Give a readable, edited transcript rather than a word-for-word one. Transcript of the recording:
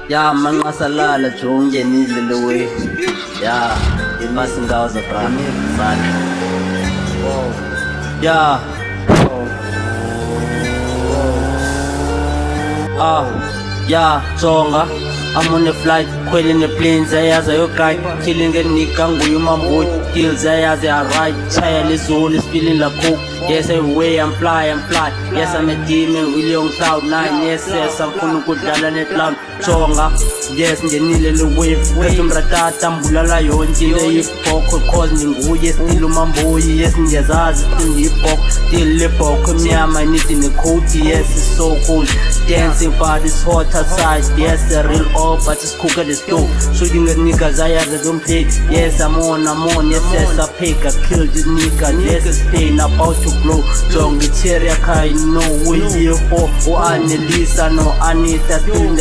Ya manqasalala jongenile le way. Ya imasingaza brand son. Ya ya jonga, I'm on a flight, quelling the planes, ayaza yo guy, killing a nigga, nguyu mamboy, deals ayaza I ride, chaya zone is feeling like coke. Yes, everywhere I'm fly, yes I'm a demon, really on cloud 9, yes, I'm gonna go down net cloud, jonga, yes, ngenile le wave, wetu mratata, mbulala yonti, le hip hop, cause ningu, yes, still mamboy, yes, nyazazi, still hip hop, still hip hop, miyama, I need in the coat, yes, it's so cold, dancing but it's hot outside, yes, the real up, but it's cook at the stove, shooting at niggas, I don't play, yes, I'm on, yes, I pick, I kill this nigga, yes, it's pain, about to blow, John Giteria, I know we here for, Annelisa, no, Anita, still